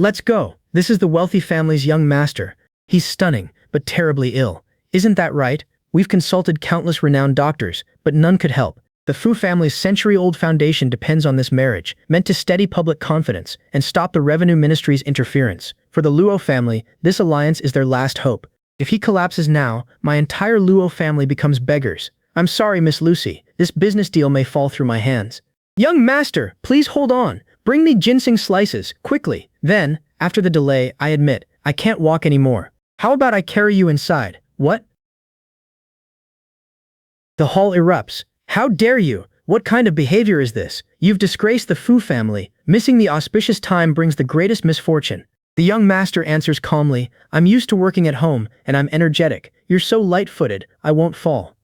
Let's go. This is the wealthy family's young master. He's stunning, but terribly ill. Isn't that right? We've consulted countless renowned doctors, but none could help. The Fu family's century-old foundation depends on this marriage, meant to steady public confidence and stop the revenue ministry's interference. For the Luo family, this alliance is their last hope. If he collapses now, my entire Luo family becomes beggars. I'm sorry, Miss Lucy. This business deal may fall through my hands. Young master, please hold on. Bring me ginseng slices, quickly. Then, after the delay, I admit, I can't walk anymore. How about I carry you inside? What? The hall erupts. How dare you? What kind of behavior is this? You've disgraced the Fu family. Missing the auspicious time brings the greatest misfortune. The young master answers calmly, I'm used to working at home, and I'm energetic. You're so light-footed, I won't fall.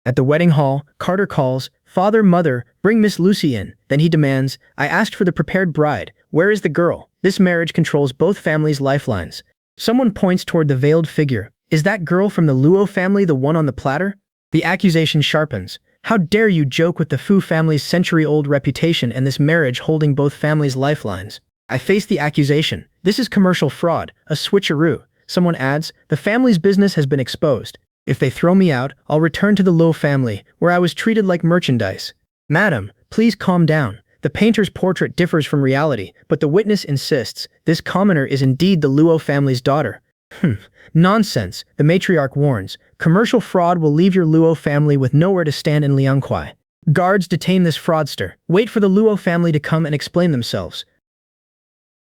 At the wedding hall, Carter calls, Father, Mother, bring Miss Lucy in. Then he demands, I asked for the prepared bride. Where is the girl? This marriage controls both families' lifelines. Someone points toward the veiled figure. Is that girl from the Luo family the one on the platter? The accusation sharpens. How dare you joke with the Fu family's century-old reputation and this marriage holding both families' lifelines? I face the accusation. This is commercial fraud, a switcheroo. Someone adds, the family's business has been exposed. If they throw me out, I'll return to the Luo family, where I was treated like merchandise. Madam, please calm down. The painter's portrait differs from reality, but the witness insists, this commoner is indeed the Luo family's daughter. Nonsense, the matriarch warns. Commercial fraud will leave your Luo family with nowhere to stand in Liangkuai. Guards detain this fraudster. Wait for the Luo family to come and explain themselves.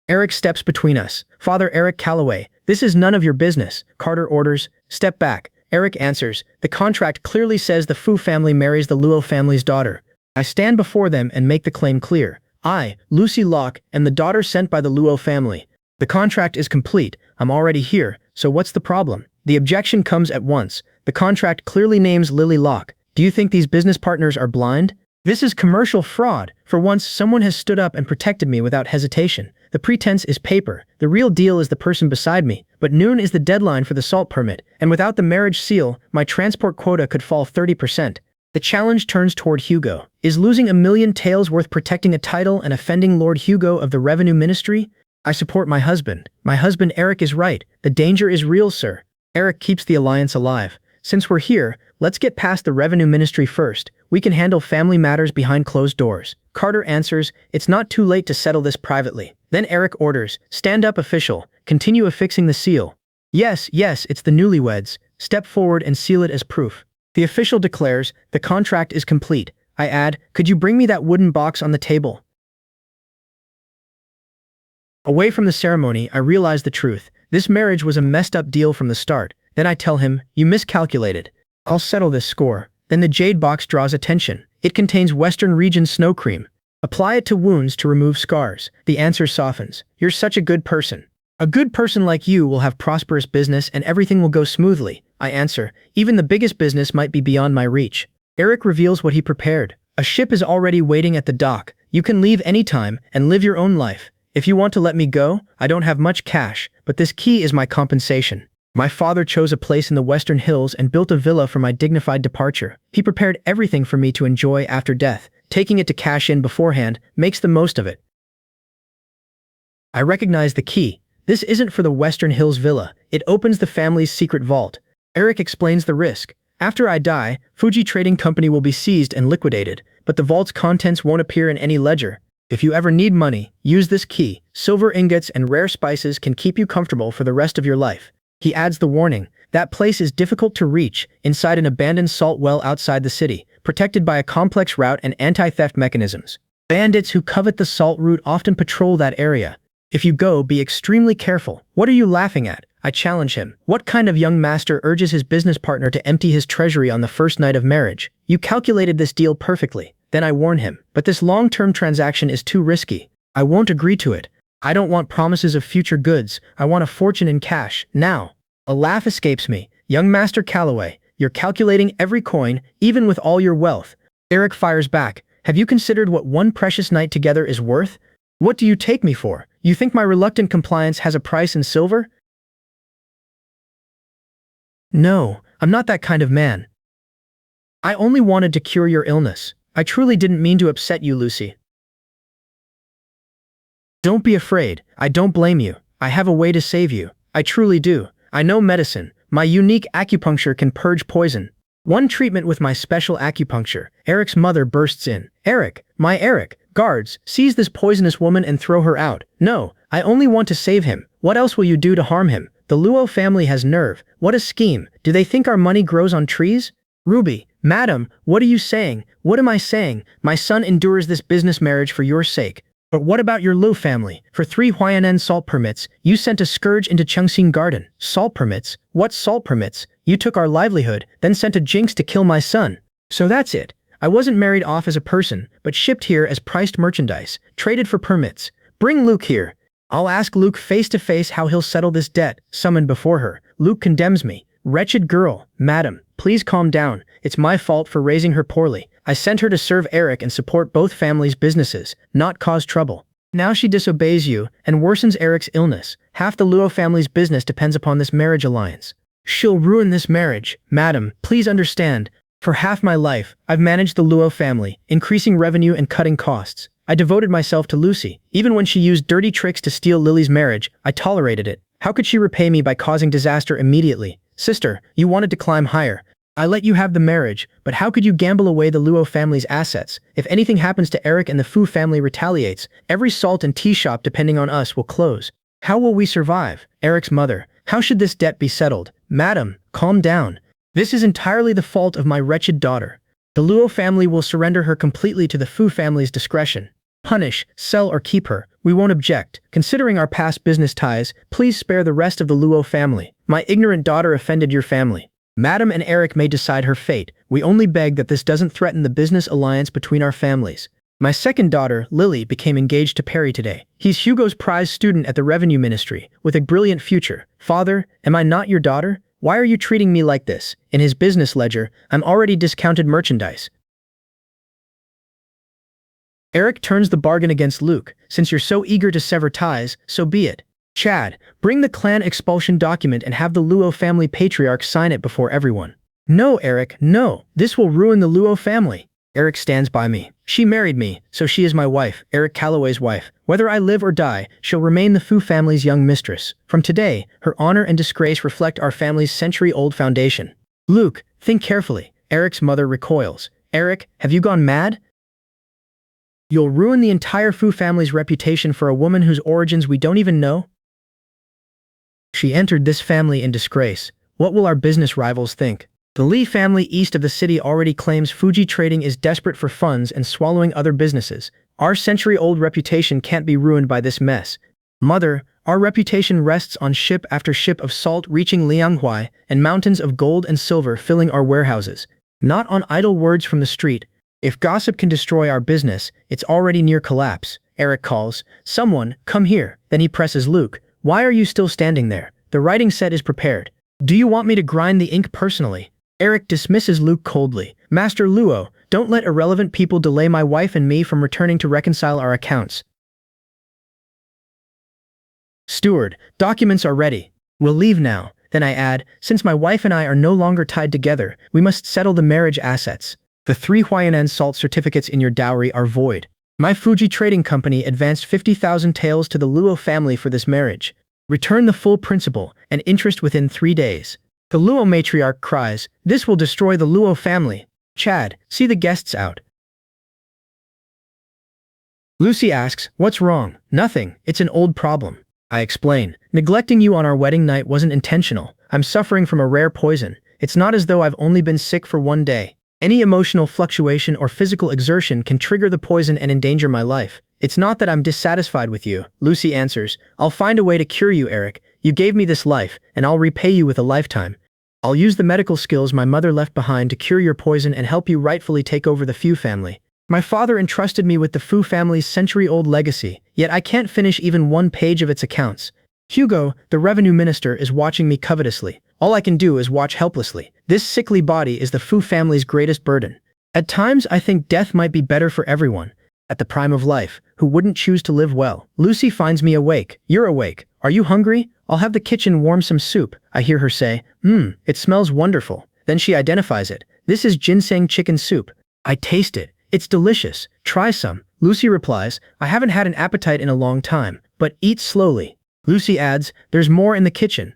Eric steps between us. Father Eric Calloway, this is none of your business. Carter orders, step back. Eric answers, the contract clearly says the Fu family marries the Luo family's daughter. I stand before them and make the claim clear. I, Lucy Locke, am the daughter sent by the Luo family. The contract is complete. I'm already here, so what's the problem? The objection comes at once. The contract clearly names Lily Locke. Do you think these business partners are blind? This is commercial fraud. For once, someone has stood up and protected me without hesitation. The pretense is paper. The real deal is the person beside me. But noon is the deadline for the salt permit, and without the marriage seal, my transport quota could fall 30%. The challenge turns toward Hugo. Is losing 1,000,000 taels worth protecting a title and offending Lord Hugo of the Revenue Ministry? I support my husband. My husband Eric is right. The danger is real, sir. Eric keeps the alliance alive. Since we're here, let's get past the Revenue Ministry first. We can handle family matters behind closed doors. Carter answers, it's not too late to settle this privately. Then Eric orders, stand up official, continue affixing the seal. Yes, it's the newlyweds. Step forward and seal it as proof. The official declares, the contract is complete. I add, could you bring me that wooden box on the table? Away from the ceremony, I realize the truth. This marriage was a messed up deal from the start. Then I tell him, you miscalculated. I'll settle this score. Then the jade box draws attention. It contains Western region snow cream. Apply it to wounds to remove scars. The answer softens. You're such a good person. A good person like you will have prosperous business and everything will go smoothly. I answer, even the biggest business might be beyond my reach. Eric reveals what he prepared. A ship is already waiting at the dock. You can leave anytime and live your own life. If you want to let me go, I don't have much cash, but this key is my compensation. My father chose a place in the Western Hills and built a villa for my dignified departure. He prepared everything for me to enjoy after death. Taking it to cash in beforehand makes the most of it. I recognize the key. This isn't for the Western Hills villa. It opens the family's secret vault. Eric explains the risk. After I die, Fuji Trading Company will be seized and liquidated, but the vault's contents won't appear in any ledger. If you ever need money, use this key. Silver ingots and rare spices can keep you comfortable for the rest of your life. He adds the warning. That place is difficult to reach, inside an abandoned salt well outside the city, protected by a complex route and anti-theft mechanisms. Bandits who covet the salt route often patrol that area. If you go, be extremely careful. What are you laughing at? I challenge him. What kind of young master urges his business partner to empty his treasury on the first night of marriage? You calculated this deal perfectly. Then I warn him. But this long-term transaction is too risky. I won't agree to it. I don't want promises of future goods. I want a fortune in cash, now. A laugh escapes me. Young Master Calloway, you're calculating every coin, even with all your wealth. Eric fires back. Have you considered what one precious night together is worth? What do you take me for? You think my reluctant compliance has a price in silver? No, I'm not that kind of man. I only wanted to cure your illness. I truly didn't mean to upset you, Lucy. Don't be afraid. I don't blame you. I have a way to save you. I truly do. I know medicine. My unique acupuncture can purge poison. One treatment with my special acupuncture. Eric's mother bursts in. Eric, my Eric, guards, seize this poisonous woman and throw her out. No, I only want to save him. What else will you do to harm him? The Luo family has nerve. What a scheme. Do they think our money grows on trees? Ruby, madam, what are you saying? What am I saying? My son endures this business marriage for your sake. But what about your Luo family? For 3 Huainan salt permits, you sent a scourge into Chengxing Garden. Salt permits? What salt permits? You took our livelihood, then sent a jinx to kill my son. So that's it. I wasn't married off as a person, but shipped here as priced merchandise, traded for permits. Bring Luke here. I'll ask Luke face to face how he'll settle this debt. Summoned before her. Luke condemns me. Wretched girl, madam, please calm down. It's my fault for raising her poorly. I sent her to serve Eric and support both families' businesses, not cause trouble. Now she disobeys you and worsens Eric's illness. Half the Luo family's business depends upon this marriage alliance. She'll ruin this marriage. Madam, please understand. For half my life, I've managed the Luo family, increasing revenue and cutting costs. I devoted myself to Lucy. Even when she used dirty tricks to steal Lily's marriage, I tolerated it. How could she repay me by causing disaster immediately? Sister, you wanted to climb higher. I let you have the marriage, but how could you gamble away the Luo family's assets? If anything happens to Eric and the Fu family retaliates, every salt and tea shop depending on us will close. How will we survive? Eric's mother, how should this debt be settled? Madam, calm down. This is entirely the fault of my wretched daughter. The Luo family will surrender her completely to the Fu family's discretion. Punish, sell or keep her, we won't object. Considering our past business ties, please spare the rest of the Luo family. My ignorant daughter offended your family. Madam and Eric may decide her fate. We only beg that this doesn't threaten the business alliance between our families. My second daughter, Lily, became engaged to Perry today. He's Hugo's prize student at the Revenue Ministry, with a brilliant future. Father, am I not your daughter? Why are you treating me like this? In his business ledger, I'm already discounted merchandise. Eric turns the bargain against Luke. Since you're so eager to sever ties, so be it. Chad, bring the clan expulsion document and have the Luo family patriarch sign it before everyone. No, Eric, no. This will ruin the Luo family. Eric stands by me. She married me, so she is my wife, Eric Calloway's wife. Whether I live or die, she'll remain the Fu family's young mistress. From today, her honor and disgrace reflect our family's century-old foundation. Luke, think carefully. Eric's mother recoils. Eric, have you gone mad? You'll ruin the entire Fu family's reputation for a woman whose origins we don't even know? She entered this family in disgrace. What will our business rivals think? The Li family east of the city already claims Fuji Trading is desperate for funds and swallowing other businesses. Our century-old reputation can't be ruined by this mess. Mother, our reputation rests on ship after ship of salt reaching Lianghuai and mountains of gold and silver filling our warehouses. Not on idle words from the street. If gossip can destroy our business, it's already near collapse. Eric calls, "Someone, come here." Then he presses Luke. Why are you still standing there? The writing set is prepared. Do you want me to grind the ink personally? Eric dismisses Luke coldly. Master Luo, don't let irrelevant people delay my wife and me from returning to reconcile our accounts. Steward, documents are ready. We'll leave now. Then I add, since my wife and I are no longer tied together, we must settle the marriage assets. The 3 Huainan salt certificates in your dowry are void. My Fuji Trading Company advanced 50,000 taels to the Luo family for this marriage. Return the full principal and interest within 3 days. The Luo matriarch cries, this will destroy the Luo family. Chad, see the guests out. Lucy asks, what's wrong? Nothing, it's an old problem. I explain, neglecting you on our wedding night wasn't intentional. I'm suffering from a rare poison. It's not as though I've only been sick for 1 day. Any emotional fluctuation or physical exertion can trigger the poison and endanger my life. It's not that I'm dissatisfied with you, Lucy answers. I'll find a way to cure you, Eric. You gave me this life, and I'll repay you with a lifetime. I'll use the medical skills my mother left behind to cure your poison and help you rightfully take over the Fu family. My father entrusted me with the Fu family's century-old legacy, yet I can't finish even 1 page of its accounts. Hugo, the revenue minister, is watching me covetously. All I can do is watch helplessly. This sickly body is the Fu family's greatest burden. At times, I think death might be better for everyone. At the prime of life, who wouldn't choose to live well? Lucy finds me awake. You're awake. Are you hungry? I'll have the kitchen warm some soup. I hear her say, it smells wonderful. Then she identifies it. This is ginseng chicken soup. I taste it. It's delicious. Try some. Lucy replies, I haven't had an appetite in a long time, but eat slowly. Lucy adds, there's more in the kitchen.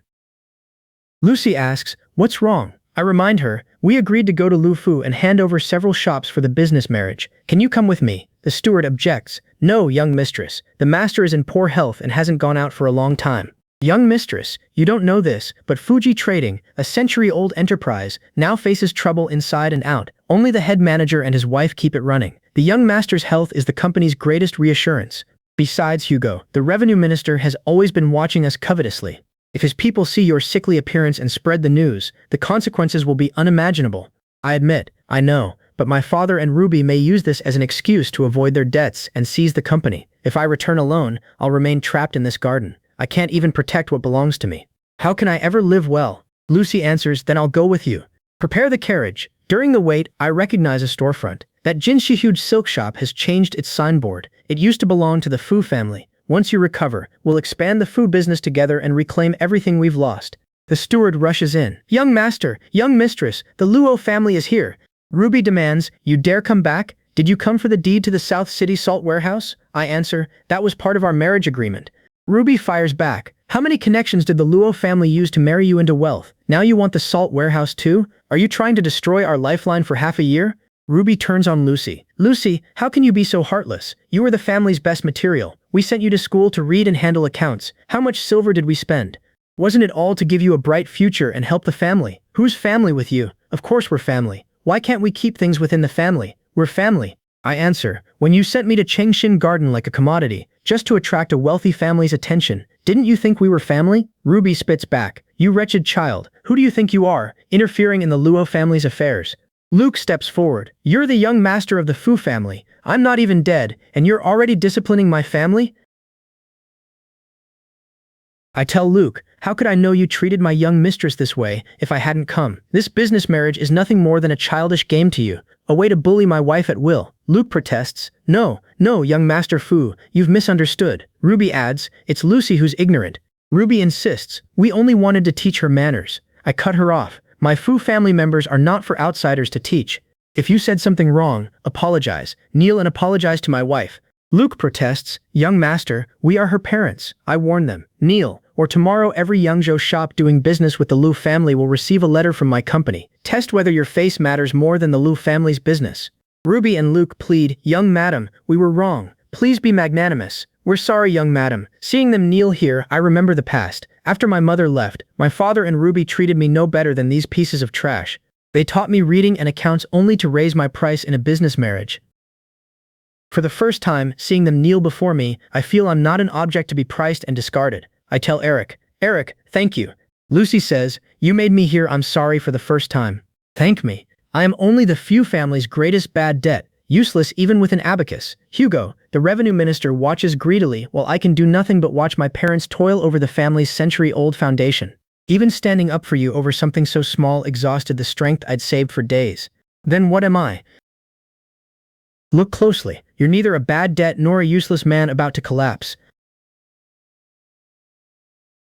Lucy asks, what's wrong? I remind her, we agreed to go to Lufu and hand over several shops for the business marriage. Can you come with me? The steward objects. No, young mistress. The master is in poor health and hasn't gone out for a long time. Young mistress, you don't know this, but Fuji Trading, a century-old enterprise, now faces trouble inside and out. Only the head manager and his wife keep it running. The young master's health is the company's greatest reassurance. Besides, Hugo, the revenue minister has always been watching us covetously. If his people see your sickly appearance and spread the news, the consequences will be unimaginable. I admit, I know, but my father and Ruby may use this as an excuse to avoid their debts and seize the company. If I return alone, I'll remain trapped in this garden. I can't even protect what belongs to me. How can I ever live well? Lucy answers, then I'll go with you. Prepare the carriage. During the wait, I recognize a storefront. That Jinshi huge silk shop has changed its signboard. It used to belong to the Fu family. Once you recover, we'll expand the Fu business together and reclaim everything we've lost. The steward rushes in. Young master, young mistress, the Luo family is here. Ruby demands, you dare come back? Did you come for the deed to the South City salt warehouse? I answer, that was part of our marriage agreement. Ruby fires back. How many connections did the Luo family use to marry you into wealth? Now you want the salt warehouse too? Are you trying to destroy our lifeline for half a year? Ruby turns on Lucy. Lucy, how can you be so heartless? You were the family's best material. We sent you to school to read and handle accounts. How much silver did we spend? Wasn't it all to give you a bright future and help the family? Who's family with you? Of course we're family. Why can't we keep things within the family? We're family. I answer, when you sent me to Changshin Garden like a commodity, just to attract a wealthy family's attention, didn't you think we were family? Ruby spits back. You wretched child, who do you think you are, interfering in the Luo family's affairs? Luke steps forward. You're the young master of the Fu family. I'm not even dead, and you're already disciplining my family? I tell Luke, how could I know you treated my young mistress this way if I hadn't come? This business marriage is nothing more than a childish game to you, a way to bully my wife at will. Luke protests, no, young Master Fu, you've misunderstood. Ruby adds, it's Lucy who's ignorant. Ruby insists, we only wanted to teach her manners. I cut her off. My Fu family members are not for outsiders to teach. If you said something wrong, apologize. Kneel and apologize to my wife. Luke protests, young master, we are her parents. I warn them. Kneel, or tomorrow every Yangzhou shop doing business with the Lu family will receive a letter from my company. Test whether your face matters more than the Lu family's business. Ruby and Luke plead, young madam, we were wrong. Please be magnanimous. We're sorry, young madam. Seeing them kneel here, I remember the past. After my mother left, my father and Ruby treated me no better than these pieces of trash. They taught me reading and accounts only to raise my price in a business marriage. For the first time, seeing them kneel before me, I feel I'm not an object to be priced and discarded. I tell Eric, thank you. Lucy says, you made me hear I'm sorry for the first time. Thank me. I am only the Fu family's greatest bad debt, useless even with an abacus. Hugo, the revenue minister, watches greedily while I can do nothing but watch my parents toil over the family's century-old foundation. Even standing up for you over something so small exhausted the strength I'd saved for days. Then what am I? Look closely. You're neither a bad debt nor a useless man about to collapse.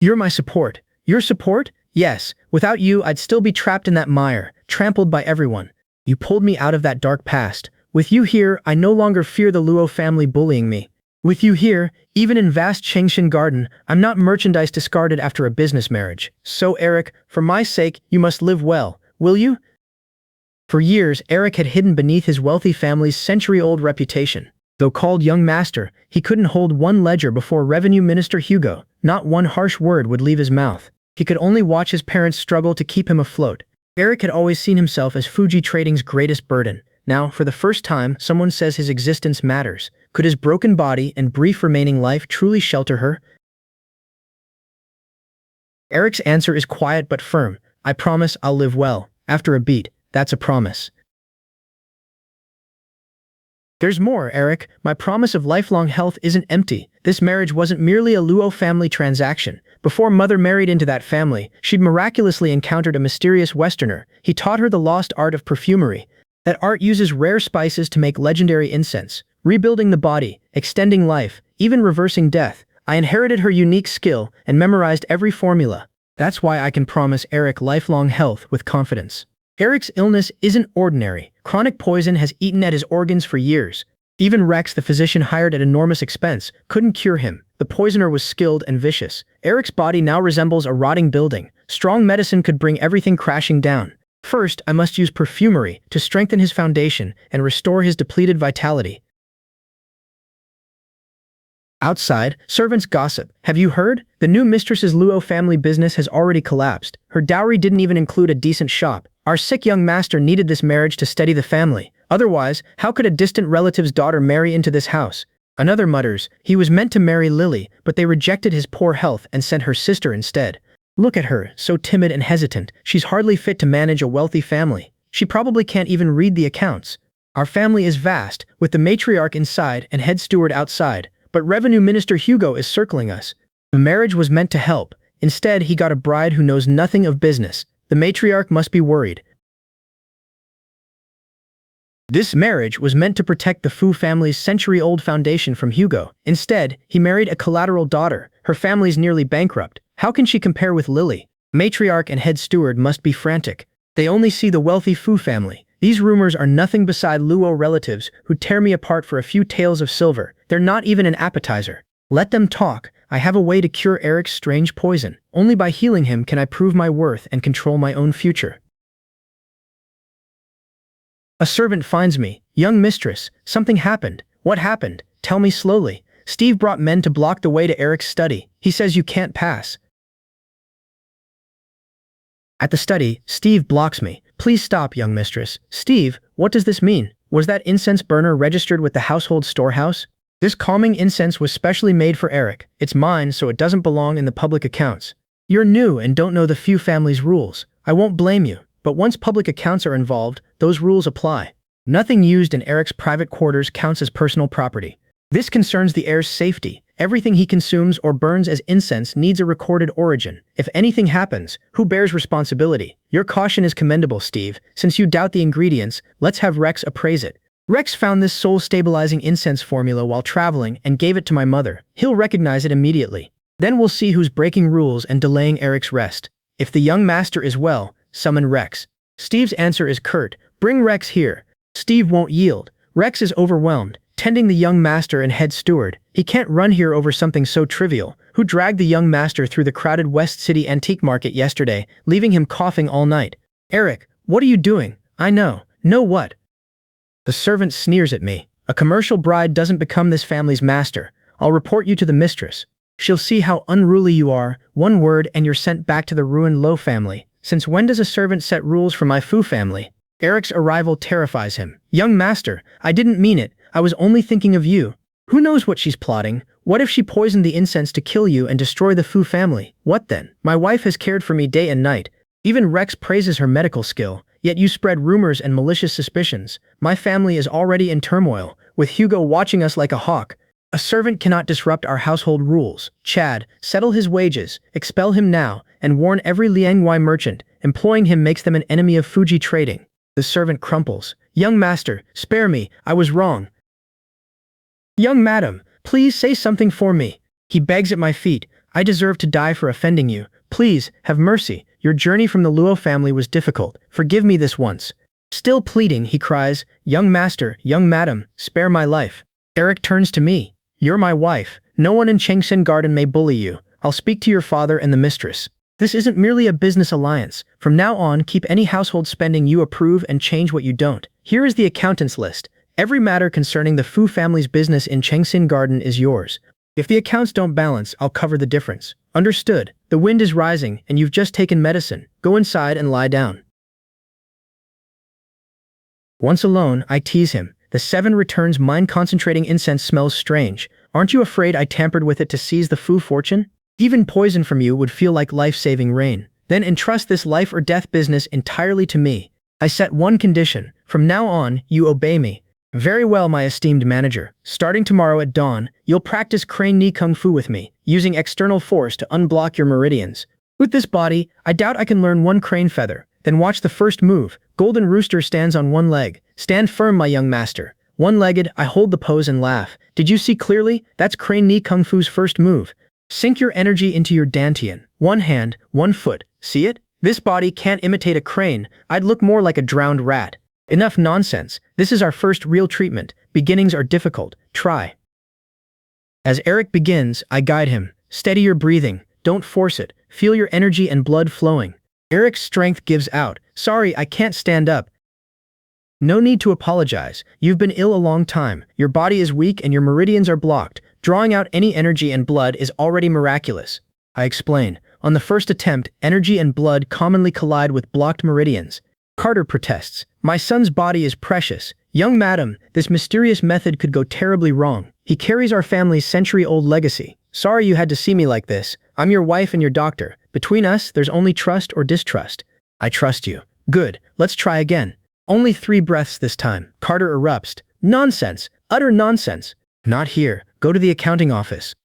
You're my support. Your support? Yes. Without you, I'd still be trapped in that mire, trampled by everyone. You pulled me out of that dark past. With you here, I no longer fear the Luo family bullying me. With you here, even in vast Changshin Garden, I'm not merchandise discarded after a business marriage. So Eric, for my sake, you must live well, will you? For years, Eric had hidden beneath his wealthy family's century-old reputation. Though called young master, he couldn't hold one ledger before Revenue Minister Hugo. Not one harsh word would leave his mouth. He could only watch his parents struggle to keep him afloat. Eric had always seen himself as Fuji Trading's greatest burden. Now, for the first time, someone says his existence matters. Could his broken body and brief remaining life truly shelter her? Eric's answer is quiet but firm. I promise I'll live well. After a beat, that's a promise. There's more, Eric. My promise of lifelong health isn't empty. This marriage wasn't merely a Luo family transaction. Before Mother married into that family, she'd miraculously encountered a mysterious Westerner. He taught her the lost art of perfumery. That art uses rare spices to make legendary incense, rebuilding the body, extending life, even reversing death. I inherited her unique skill and memorized every formula. That's why I can promise Eric lifelong health with confidence. Eric's illness isn't ordinary. Chronic poison has eaten at his organs for years. Even Rex, the physician hired at enormous expense, couldn't cure him. The poisoner was skilled and vicious. Eric's body now resembles a rotting building. Strong medicine could bring everything crashing down. First, I must use perfumery to strengthen his foundation and restore his depleted vitality. Outside, servants gossip. Have you heard? The new mistress's Luo family business has already collapsed. Her dowry didn't even include a decent shop. Our sick young master needed this marriage to steady the family. Otherwise, how could a distant relative's daughter marry into this house? Another mutters, he was meant to marry Lily, but they rejected his poor health and sent her sister instead. Look at her, so timid and hesitant. She's hardly fit to manage a wealthy family. She probably can't even read the accounts. Our family is vast, with the matriarch inside and head steward outside, but Revenue Minister Hugo is circling us. The marriage was meant to help. Instead, he got a bride who knows nothing of business. The matriarch must be worried. This marriage was meant to protect the Fu family's century-old foundation from Hugo. Instead, he married a collateral daughter. Her family's nearly bankrupt. How can she compare with Lily? Matriarch and head steward must be frantic. They only see the wealthy Fu family. These rumors are nothing beside Luo relatives who tear me apart for a few taels of silver. They're not even an appetizer. Let them talk. I have a way to cure Eric's strange poison. Only by healing him can I prove my worth and control my own future. A servant finds me. Young mistress, something happened. What happened? Tell me slowly. Steve brought men to block the way to Eric's study. He says you can't pass. At the study, Steve blocks me. Please stop, young mistress. Steve, what does this mean? Was that incense burner registered with the household storehouse? This calming incense was specially made for Eric. It's mine, so it doesn't belong in the public accounts. You're new and don't know the Fu family's rules. I won't blame you, but once public accounts are involved, those rules apply. Nothing used in Eric's private quarters counts as personal property. This concerns the heir's safety. Everything he consumes or burns as incense needs a recorded origin. If anything happens, who bears responsibility? Your caution is commendable, Steve. Since you doubt the ingredients, let's have Rex appraise it. Rex found this soul-stabilizing incense formula while traveling and gave it to my mother. He'll recognize it immediately. Then we'll see who's breaking rules and delaying Eric's rest. If the young master is well, summon Rex. Steve's answer is curt. Bring Rex here. Steve won't yield. Rex is overwhelmed, tending the young master and head steward. He can't run here over something so trivial. Who dragged the young master through the crowded West City antique market yesterday, leaving him coughing all night? Eric, what are you doing? I know. Know what? The servant sneers at me. A commercial bride doesn't become this family's master. I'll report you to the mistress. She'll see how unruly you are. One word and you're sent back to the ruined Lo family. Since when does a servant set rules for my Fu family? Eric's arrival terrifies him. Young master, I didn't mean it. I was only thinking of you. Who knows what she's plotting? What if she poisoned the incense to kill you and destroy the Fu family? What then? My wife has cared for me day and night. Even Rex praises her medical skill, yet you spread rumors and malicious suspicions. My family is already in turmoil, with Hugo watching us like a hawk. A servant cannot disrupt our household rules. Chad, settle his wages, expel him now, and warn every Liangwai merchant. Employing him makes them an enemy of Fuji trading. The servant crumples. Young master, spare me, I was wrong. Young madam, please say something for me. He begs at my feet. I deserve to die for offending you. Please, have mercy. Your journey from the Luo family was difficult. Forgive me this once. Still pleading, he cries, young master, young madam, spare my life. Eric turns to me. You're my wife. No one in Chengxin Garden may bully you. I'll speak to your father and the mistress. This isn't merely a business alliance. From now on, keep any household spending you approve and change what you don't. Here is the accountant's list. Every matter concerning the Fu family's business in Chengxin Garden is yours. If the accounts don't balance, I'll cover the difference. Understood. The wind is rising, and you've just taken medicine. Go inside and lie down. Once alone, I tease him. The 7 returns mind-concentrating incense smells strange. Aren't you afraid I tampered with it to seize the Fu fortune? Even poison from you would feel like life-saving rain. Then entrust this life-or-death business entirely to me. I set one condition. From now on, you obey me. Very well, my esteemed manager. Starting tomorrow at dawn, you'll practice crane knee kung fu with me, using external force to unblock your meridians. With this body, I doubt I can learn one crane feather. Then watch the first move. Golden Rooster stands on one leg. Stand firm, my young master. One-legged, I hold the pose and laugh. Did you see clearly? That's crane knee kung fu's first move. Sink your energy into your dantian. One hand, one foot. See it? This body can't imitate a crane. I'd look more like a drowned rat. Enough nonsense. This is our first real treatment. Beginnings are difficult. Try. As Eric begins, I guide him. Steady your breathing. Don't force it. Feel your energy and blood flowing. Eric's strength gives out. Sorry, I can't stand up. No need to apologize. You've been ill a long time. Your body is weak and your meridians are blocked. Drawing out any energy and blood is already miraculous. I explain. On the first attempt, energy and blood commonly collide with blocked meridians. Carter protests. My son's body is precious. Young madam, this mysterious method could go terribly wrong. He carries our family's century-old legacy. Sorry you had to see me like this. I'm your wife and your doctor. Between us, there's only trust or distrust. I trust you. Good. Let's try again. Only 3 breaths this time. Carter erupts. Nonsense. Utter nonsense. Not here. Go to the accounting office.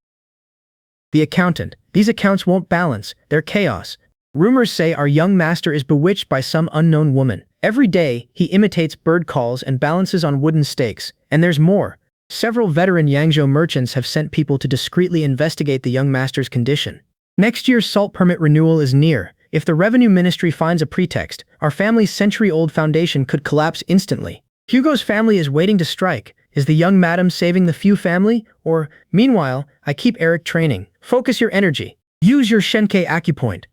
The accountant. These accounts won't balance. They're chaos. Rumors say our young master is bewitched by some unknown woman. Every day, he imitates bird calls and balances on wooden stakes. And there's more. Several veteran Yangzhou merchants have sent people to discreetly investigate the young master's condition. Next year's salt permit renewal is near. If the revenue ministry finds a pretext, our family's century-old foundation could collapse instantly. Hugo's family is waiting to strike. Is the young madam saving the Fu family? Or, meanwhile, I keep Eric training. Focus your energy. Use your Shenkei acupoint.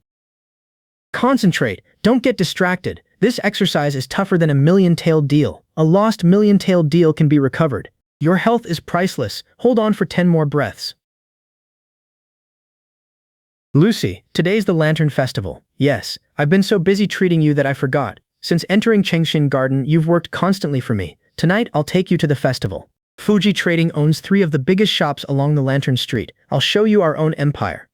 Concentrate. Don't get distracted. This exercise is tougher than a million-tailed deal. A lost million-tailed deal can be recovered. Your health is priceless. Hold on for 10 more breaths. Lucy, today's the Lantern Festival. Yes, I've been so busy treating you that I forgot. Since entering Chengxin Garden, you've worked constantly for me. Tonight, I'll take you to the festival. Fuji Trading owns 3 of the biggest shops along the Lantern Street. I'll show you our own empire.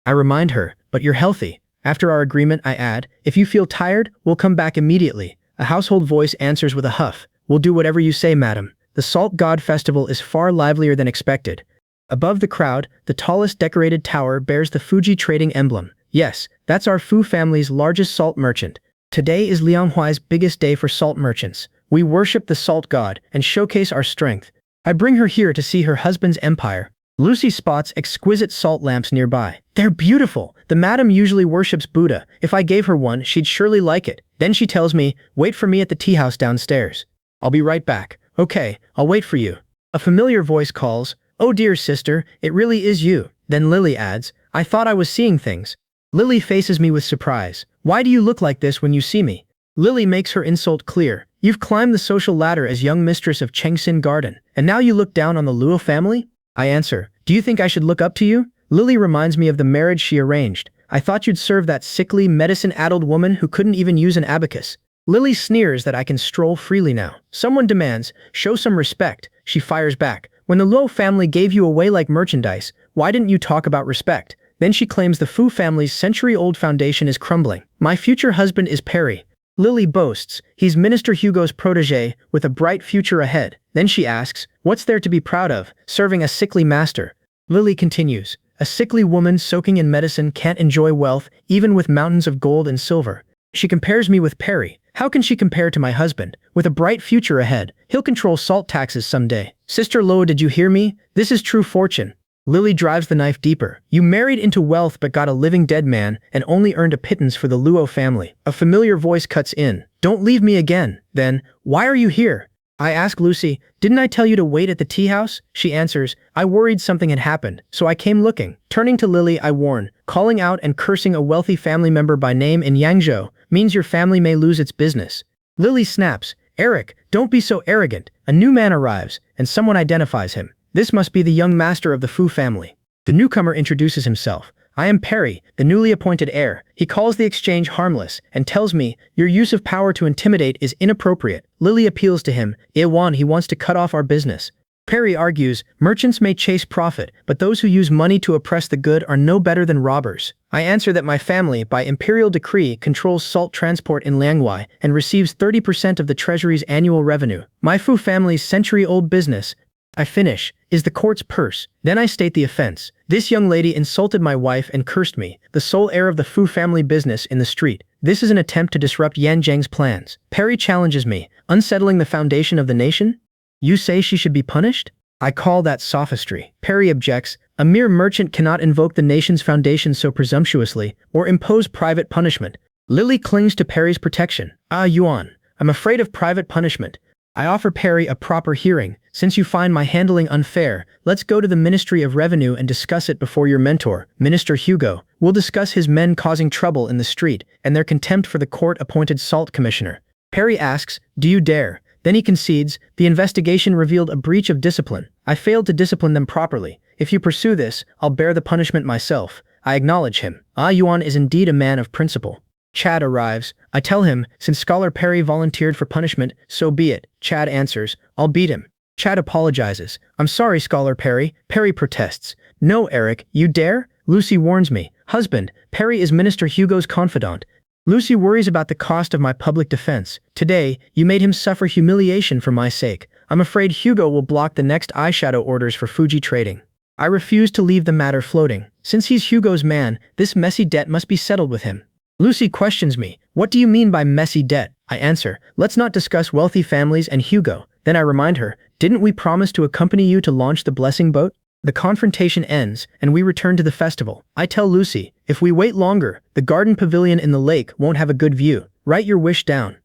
I remind her, but you're healthy. After our agreement, I add, if you feel tired, we'll come back immediately. A household voice answers with a huff. We'll do whatever you say, madam. The Salt God Festival is far livelier than expected. Above the crowd, the tallest decorated tower bears the Fuji Trading emblem. Yes, that's our Fu family's largest salt merchant. Today is Lianghuai's biggest day for salt merchants. We worship the salt god and showcase our strength. I bring her here to see her husband's empire. Lucy spots exquisite salt lamps nearby. They're beautiful. The madam usually worships Buddha. If I gave her one, she'd surely like it. Then she tells me, wait for me at the tea house downstairs. I'll be right back. Okay, I'll wait for you. A familiar voice calls, oh dear sister, it really is you. Then Lily adds, I thought I was seeing things. Lily faces me with surprise. Why do you look like this when you see me? Lily makes her insult clear. You've climbed the social ladder as young mistress of Chengxin Garden, and now you look down on the Luo family? I answer, do you think I should look up to you? Lily reminds me of the marriage she arranged. I thought you'd serve that sickly, medicine-addled woman who couldn't even use an abacus. Lily sneers that I can stroll freely now. Someone demands, show some respect. She fires back. When the Luo family gave you away like merchandise, why didn't you talk about respect? Then she claims the Fu family's century-old foundation is crumbling. My future husband is Perry. Lily boasts, he's Minister Hugo's protégé with a bright future ahead. Then she asks, what's there to be proud of, serving a sickly master? Lily continues, a sickly woman soaking in medicine can't enjoy wealth, even with mountains of gold and silver. She compares me with Perry. How can she compare to my husband? With a bright future ahead, he'll control salt taxes someday. Sister Lo, did you hear me? This is true fortune. Lily drives the knife deeper. You married into wealth but got a living dead man and only earned a pittance for the Luo family. A familiar voice cuts in. Don't leave me again. Then, why are you here? I ask Lucy, didn't I tell you to wait at the tea house? She answers, I worried something had happened, so I came looking. Turning to Lily, I warn, calling out and cursing a wealthy family member by name in Yangzhou means your family may lose its business. Lily snaps, Eric, don't be so arrogant. A new man arrives, and someone identifies him. This must be the young master of the Fu family. The newcomer introduces himself. I am Perry, the newly appointed heir. He calls the exchange harmless and tells me, your use of power to intimidate is inappropriate. Lily appeals to him. Iwan, he wants to cut off our business. Perry argues, merchants may chase profit, but those who use money to oppress the good are no better than robbers. I answer that my family, by imperial decree, controls salt transport in Lianghuai and receives 30% of the treasury's annual revenue. My Fu family's century-old business, I finish, is the court's purse. Then I state the offense. This young lady insulted my wife and cursed me, the sole heir of the Fu family business, in the street. This is an attempt to disrupt Yan Zheng's plans. Perry challenges me, unsettling the foundation of the nation? You say she should be punished? I call that sophistry. Perry objects, a mere merchant cannot invoke the nation's foundation so presumptuously, or impose private punishment. Lily clings to Perry's protection. Ah, Yuan, I'm afraid of private punishment. I offer Perry a proper hearing. Since you find my handling unfair, let's go to the Ministry of Revenue and discuss it before your mentor, Minister Hugo. We'll discuss his men causing trouble in the street and their contempt for the court-appointed salt commissioner. Perry asks, do you dare? Then he concedes, the investigation revealed a breach of discipline. I failed to discipline them properly. If you pursue this, I'll bear the punishment myself. I acknowledge him. Ah Yuan is indeed a man of principle. Chad arrives. I tell him, since Scholar Perry volunteered for punishment, so be it. Chad answers, I'll beat him. Chad apologizes. I'm sorry, Scholar Perry. Perry protests. No, Eric, you dare? Lucy warns me. Husband, Perry is Minister Hugo's confidant. Lucy worries about the cost of my public defense. Today, you made him suffer humiliation for my sake. I'm afraid Hugo will block the next eyeshadow orders for Fuji Trading. I refuse to leave the matter floating. Since he's Hugo's man, this messy debt must be settled with him. Lucy questions me. What do you mean by messy debt? I answer, let's not discuss wealthy families and Hugo. Then I remind her, didn't we promise to accompany you to launch the blessing boat? The confrontation ends, and we return to the festival. I tell Lucy, if we wait longer, the garden pavilion in the lake won't have a good view. Write your wish down.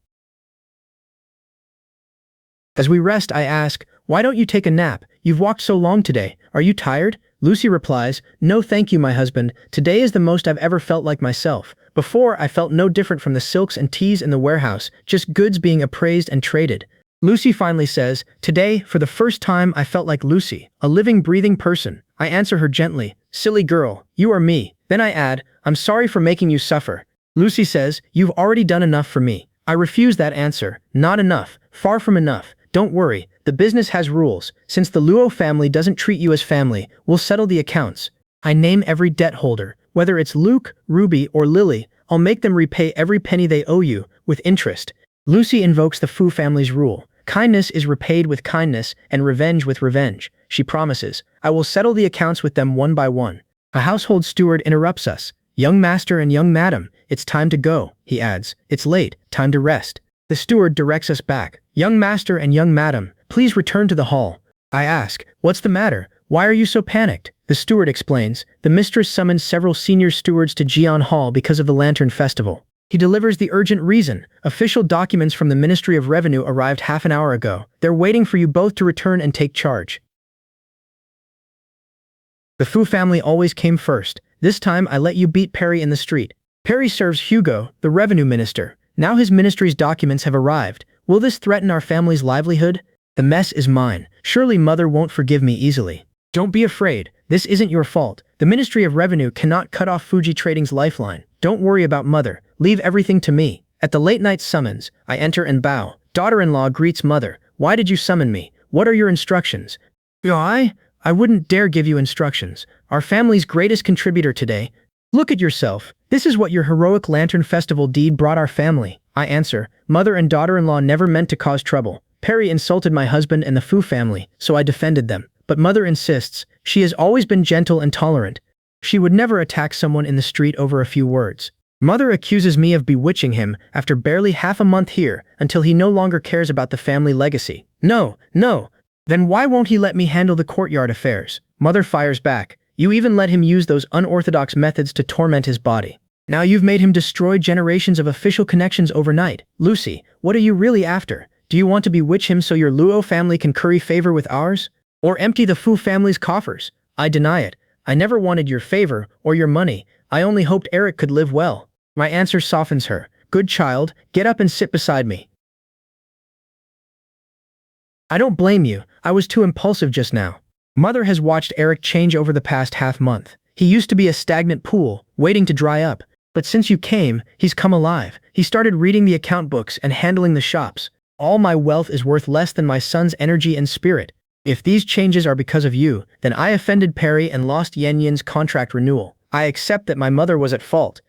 As we rest, I ask, why don't you take a nap? You've walked so long today. Are you tired? Lucy replies, no thank you, my husband. Today is the most I've ever felt like myself. Before, I felt no different from the silks and teas in the warehouse, just goods being appraised and traded. Lucy finally says, today, for the first time, I felt like Lucy, a living, breathing person. I answer her gently, silly girl, you are me. Then I add, I'm sorry for making you suffer. Lucy says, you've already done enough for me. I refuse that answer. Not enough. Far from enough. Don't worry. The business has rules. Since the Luo family doesn't treat you as family, we'll settle the accounts. I name every debt holder. Whether it's Luke, Ruby, or Lily, I'll make them repay every penny they owe you, with interest. Lucy invokes the Fu family's rule. Kindness is repaid with kindness, and revenge with revenge. She promises, I will settle the accounts with them one by one. A household steward interrupts us. Young master and young madam, it's time to go, he adds. It's late, time to rest. The steward directs us back. Young master and young madam, please return to the hall. I ask, what's the matter? Why are you so panicked? The steward explains, the mistress summoned several senior stewards to Jian Hall because of the Lantern Festival. He delivers the urgent reason. Official documents from the Ministry of Revenue arrived half an hour ago. They're waiting for you both to return and take charge. The Fu family always came first. This time I let you beat Perry in the street. Perry serves Hugo, the revenue minister. Now his ministry's documents have arrived. Will this threaten our family's livelihood? The mess is mine. Surely mother won't forgive me easily. Don't be afraid. This isn't your fault. The Ministry of Revenue cannot cut off Fuji Trading's lifeline. Don't worry about mother. Leave everything to me. At the late-night summons, I enter and bow. Daughter-in-law greets mother. Why did you summon me? What are your instructions? I wouldn't dare give you instructions. Our family's greatest contributor today. Look at yourself. This is what your heroic Lantern Festival deed brought our family. I answer, mother and daughter-in-law never meant to cause trouble. Perry insulted my husband and the Fu family, so I defended them. But mother insists. She has always been gentle and tolerant. She would never attack someone in the street over a few words. Mother accuses me of bewitching him after barely half a month here until he no longer cares about the family legacy. No. Then why won't he let me handle the courtyard affairs? Mother fires back. You even let him use those unorthodox methods to torment his body. Now you've made him destroy generations of official connections overnight. Lucy, what are you really after? Do you want to bewitch him so your Luo family can curry favor with ours? Or empty the Fu family's coffers? I deny it. I never wanted your favor or your money. I only hoped Eric could live well. My answer softens her. Good child, get up and sit beside me. I don't blame you. I was too impulsive just now. Mother has watched Eric change over the past half month. He used to be a stagnant pool, waiting to dry up. But since you came, he's come alive. He started reading the account books and handling the shops. All my wealth is worth less than my son's energy and spirit. If these changes are because of you, then I offended Perry and lost Yan Yin's contract renewal. I accept that my mother was at fault.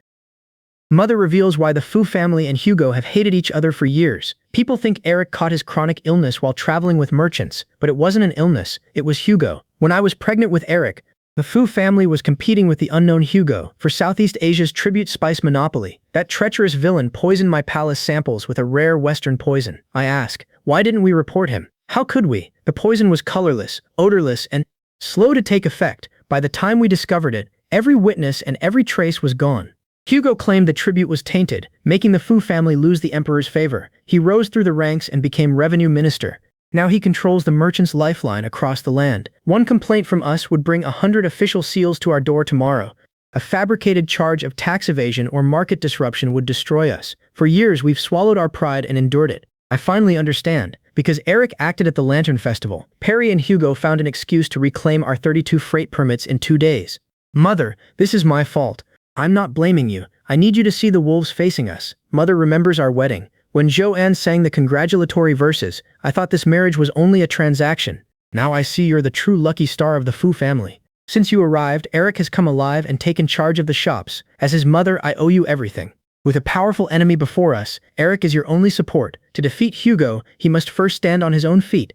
Mother reveals why the Fu family and Hugo have hated each other for years. People think Eric caught his chronic illness while traveling with merchants, but it wasn't an illness, it was Hugo. When I was pregnant with Eric, the Fu family was competing with the unknown Hugo for Southeast Asia's tribute spice monopoly. That treacherous villain poisoned my palace samples with a rare Western poison. I ask, why didn't we report him? How could we? The poison was colorless, odorless, and slow to take effect. By the time we discovered it, every witness and every trace was gone. Hugo claimed the tribute was tainted, making the Fu family lose the emperor's favor. He rose through the ranks and became revenue minister. Now he controls the merchant's lifeline across the land. One complaint from us would bring 100 official seals to our door tomorrow. A fabricated charge of tax evasion or market disruption would destroy us. For years we've swallowed our pride and endured it. I finally understand. Because Eric acted at the Lantern Festival, Perry and Hugo found an excuse to reclaim our 32 freight permits in 2 days. Mother, this is my fault. I'm not blaming you. I need you to see the wolves facing us. Mother remembers our wedding. When Joanne sang the congratulatory verses, I thought this marriage was only a transaction. Now I see you're the true lucky star of the Fu family. Since you arrived, Eric has come alive and taken charge of the shops. As his mother, I owe you everything. With a powerful enemy before us, Eric is your only support. To defeat Hugo, he must first stand on his own feet.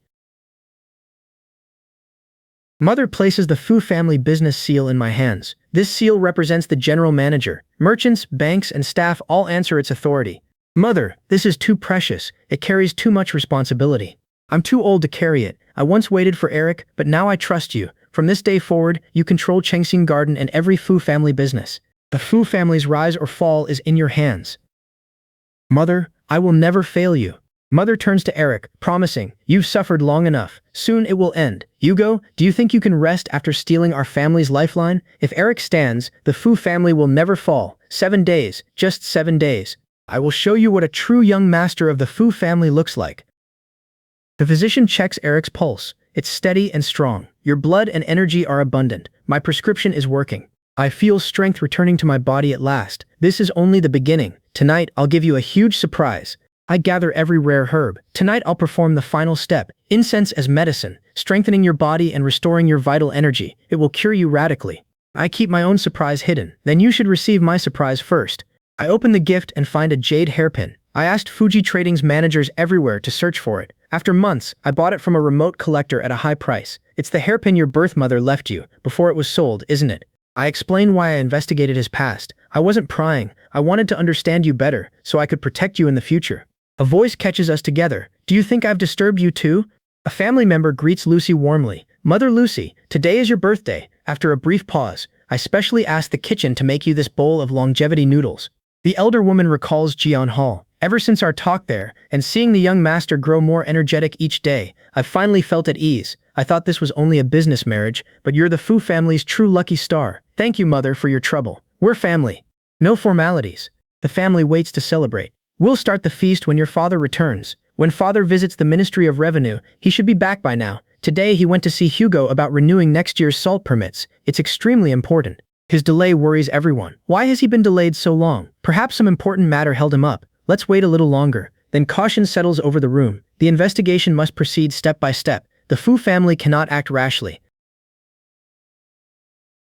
Mother places the Fu family business seal in my hands. This seal represents the general manager. Merchants, banks, and staff all answer its authority. Mother, this is too precious. It carries too much responsibility. I'm too old to carry it. I once waited for Eric, but now I trust you. From this day forward, you control Chengxing Garden and every Fu family business. The Fu family's rise or fall is in your hands. Mother, I will never fail you. Mother turns to Eric, promising, you've suffered long enough. Soon it will end. Hugo, do you think you can rest after stealing our family's lifeline? If Eric stands, the Fu family will never fall. 7 days, just 7 days. I will show you what a true young master of the Fu family looks like. The physician checks Eric's pulse. It's steady and strong. Your blood and energy are abundant. My prescription is working. I feel strength returning to my body at last. This is only the beginning. Tonight, I'll give you a huge surprise. I gather every rare herb. Tonight I'll perform the final step, incense as medicine, strengthening your body and restoring your vital energy. It will cure you radically. I keep my own surprise hidden. Then you should receive my surprise first. I open the gift and find a jade hairpin. I asked Fuji Trading's managers everywhere to search for it. After months, I bought it from a remote collector at a high price. It's the hairpin your birth mother left you before it was sold, isn't it? I explained why I investigated his past. I wasn't prying. I wanted to understand you better, so I could protect you in the future. A voice catches us together. Do you think I've disturbed you too? A family member greets Lucy warmly. Mother Lucy, today is your birthday. After a brief pause, I specially asked the kitchen to make you this bowl of longevity noodles. The elder woman recalls Jian Hall. Ever since our talk there, and seeing the young master grow more energetic each day, I've finally felt at ease. I thought this was only a business marriage, but you're the Fu family's true lucky star. Thank you, Mother, for your trouble. We're family. No formalities. The family waits to celebrate. We'll start the feast when your father returns. When father visits the Ministry of Revenue, he should be back by now. Today he went to see Hugo about renewing next year's salt permits. It's extremely important. His delay worries everyone. Why has he been delayed so long? Perhaps some important matter held him up. Let's wait a little longer. Then caution settles over the room. The investigation must proceed step by step. The Fu family cannot act rashly.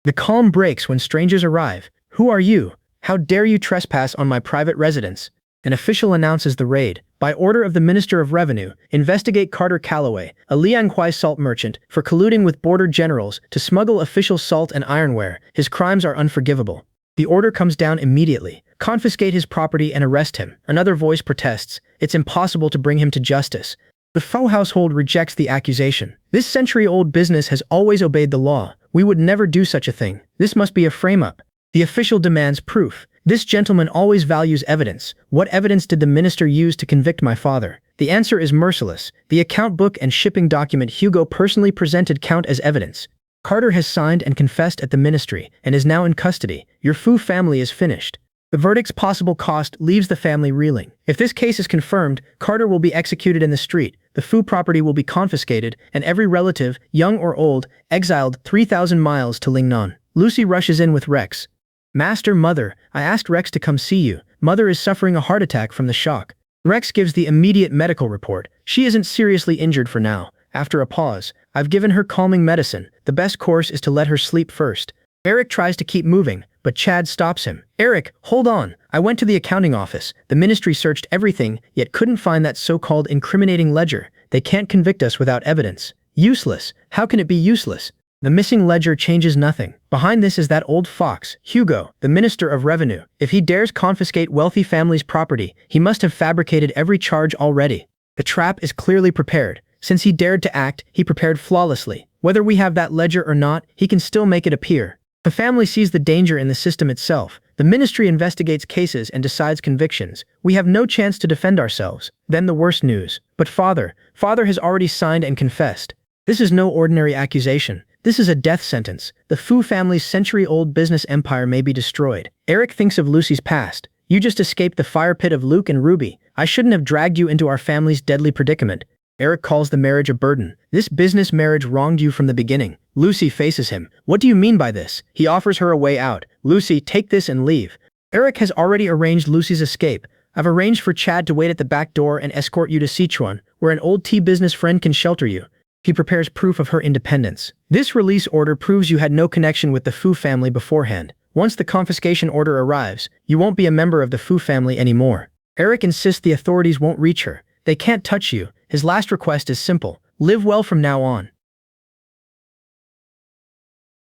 The calm breaks when strangers arrive. Who are you? How dare you trespass on my private residence? An official announces the raid. By order of the Minister of Revenue, investigate Carter Calloway, a Liangquai salt merchant, for colluding with border generals to smuggle official salt and ironware. His crimes are unforgivable. The order comes down immediately. Confiscate his property and arrest him. Another voice protests. It's impossible to bring him to justice. The Faux household rejects the accusation. This century-old business has always obeyed the law. We would never do such a thing. This must be a frame-up. The official demands proof. This gentleman always values evidence. What evidence did the minister use to convict my father? The answer is merciless. The account book and shipping document Hugo personally presented count as evidence. Carter has signed and confessed at the ministry and is now in custody. Your Fu family is finished. The verdict's possible cost leaves the family reeling. If this case is confirmed, Carter will be executed in the street. The Fu property will be confiscated, and every relative, young or old, exiled 3,000 miles to Lingnan. Lucy rushes in with Rex. Master, Mother, I asked Rex to come see you. Mother is suffering a heart attack from the shock. Rex gives the immediate medical report. She isn't seriously injured for now. After a pause, I've given her calming medicine. The best course is to let her sleep first. Eric tries to keep moving, but Chad stops him. Eric, hold on. I went to the accounting office. The ministry searched everything, yet couldn't find that so-called incriminating ledger. They can't convict us without evidence. Useless. How can it be useless? The missing ledger changes nothing. Behind this is that old fox, Hugo, the Minister of Revenue. If he dares confiscate wealthy families' property, he must have fabricated every charge already. The trap is clearly prepared. Since he dared to act, he prepared flawlessly. Whether we have that ledger or not, he can still make it appear. The family sees the danger in the system itself. The ministry investigates cases and decides convictions. We have no chance to defend ourselves. Then the worst news. But father has already signed and confessed. This is no ordinary accusation. This is a death sentence. The Fu family's century-old business empire may be destroyed. Eric thinks of Lucy's past. You just escaped the fire pit of Luke and Ruby. I shouldn't have dragged you into our family's deadly predicament. Eric calls the marriage a burden. This business marriage wronged you from the beginning. Lucy faces him. What do you mean by this? He offers her a way out. Lucy, take this and leave. Eric has already arranged Lucy's escape. I've arranged for Chad to wait at the back door and escort you to Sichuan, where an old tea business friend can shelter you. He prepares proof of her independence. This release order proves you had no connection with the Fu family beforehand. Once the confiscation order arrives, you won't be a member of the Fu family anymore. Eric insists the authorities won't reach her. They can't touch you. His last request is simple. Live well from now on.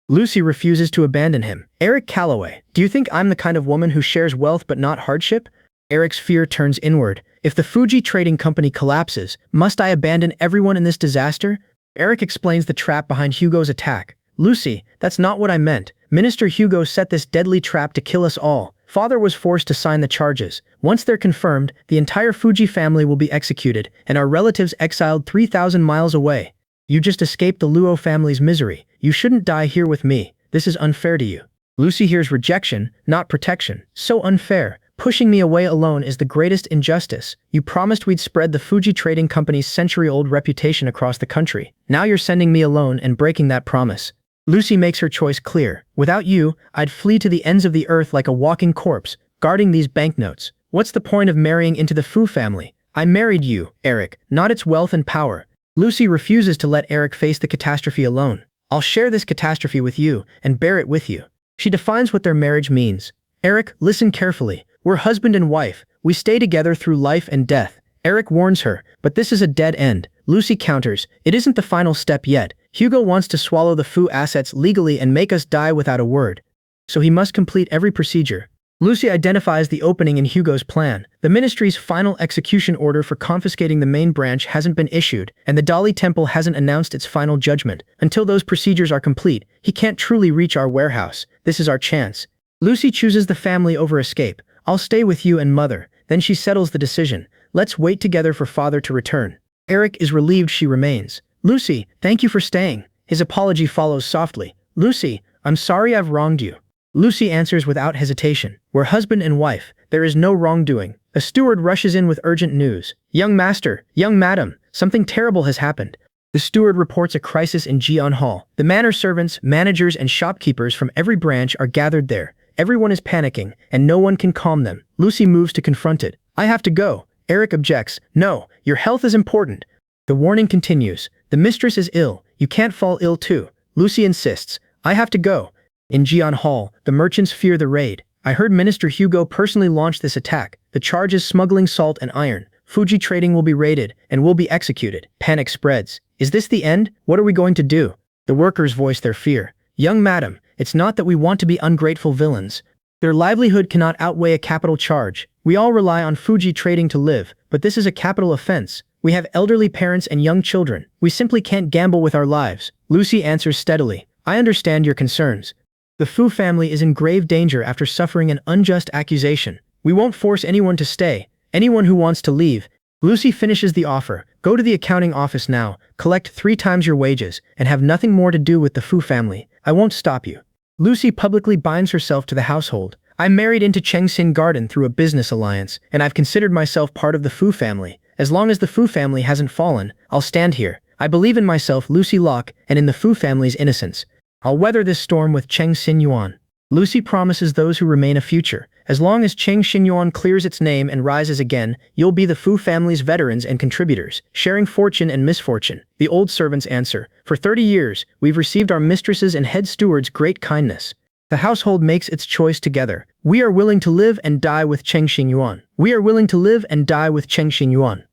Lucy refuses to abandon him. Eric Calloway, do you think I'm the kind of woman who shares wealth but not hardship? Eric's fear turns inward. If the Fuji Trading Company collapses, must I abandon everyone in this disaster? Eric explains the trap behind Hugo's attack. Lucy, that's not what I meant. Minister Hugo set this deadly trap to kill us all. Father was forced to sign the charges. Once they're confirmed, the entire Fuji family will be executed, and our relatives exiled 3,000 miles away. You just escaped the Luo family's misery. You shouldn't die here with me. This is unfair to you. Lucy hears rejection, not protection. So unfair. Pushing me away alone is the greatest injustice. You promised we'd spread the Fuji Trading Company's century-old reputation across the country. Now you're sending me alone and breaking that promise. Lucy makes her choice clear. Without you, I'd flee to the ends of the earth like a walking corpse, guarding these banknotes. What's the point of marrying into the Fu family? I married you, Eric, not its wealth and power. Lucy refuses to let Eric face the catastrophe alone. I'll share this catastrophe with you and bear it with you. She defines what their marriage means. Eric, listen carefully. We're husband and wife. We stay together through life and death. Eric warns her, but this is a dead end. Lucy counters, it isn't the final step yet. Hugo wants to swallow the Fu assets legally and make us die without a word. So he must complete every procedure. Lucy identifies the opening in Hugo's plan. The ministry's final execution order for confiscating the main branch hasn't been issued, and the Dali Temple hasn't announced its final judgment. Until those procedures are complete, he can't truly reach our warehouse. This is our chance. Lucy chooses the family over escape. I'll stay with you and mother. Then she settles the decision. Let's wait together for father to return. Eric is relieved she remains. Lucy, thank you for staying. His apology follows softly. Lucy, I'm sorry I've wronged you. Lucy answers without hesitation. We're husband and wife. There is no wrongdoing. A steward rushes in with urgent news. Young master, young madam, something terrible has happened. The steward reports a crisis in Jian Hall. The manor servants, managers, and shopkeepers from every branch are gathered there. Everyone is panicking, and no one can calm them. Lucy moves to confront it. I have to go. Eric objects. No, your health is important. The warning continues. The mistress is ill. You can't fall ill too. Lucy insists. I have to go. In Jian Hall, the merchants fear the raid. I heard Minister Hugo personally launch this attack. The charge is smuggling salt and iron. Fuji Trading will be raided, and will be executed. Panic spreads. Is this the end? What are we going to do? The workers voice their fear. Young madam, it's not that we want to be ungrateful villains. Their livelihood cannot outweigh a capital charge. We all rely on Fuji Trading to live, but this is a capital offense. We have elderly parents and young children. We simply can't gamble with our lives. Lucy answers steadily. I understand your concerns. The Fu family is in grave danger after suffering an unjust accusation. We won't force anyone to stay. Anyone who wants to leave. Lucy finishes the offer. Go to the accounting office now, collect 3 times your wages, and have nothing more to do with the Fu family. I won't stop you. Lucy publicly binds herself to the household. I married into Chengxin Garden through a business alliance, and I've considered myself part of the Fu family. As long as the Fu family hasn't fallen, I'll stand here. I believe in myself, Lucy Locke, and in the Fu family's innocence. I'll weather this storm with Cheng Xinyuan. Lucy promises those who remain a future. As long as Cheng Xinyuan clears its name and rises again, you'll be the Fu family's veterans and contributors, sharing fortune and misfortune. The old servants answer. For 30 years, we've received our mistresses and head stewards' great kindness. The household makes its choice together. We are willing to live and die with Cheng Xinyuan. We are willing to live and die with Cheng Xinyuan.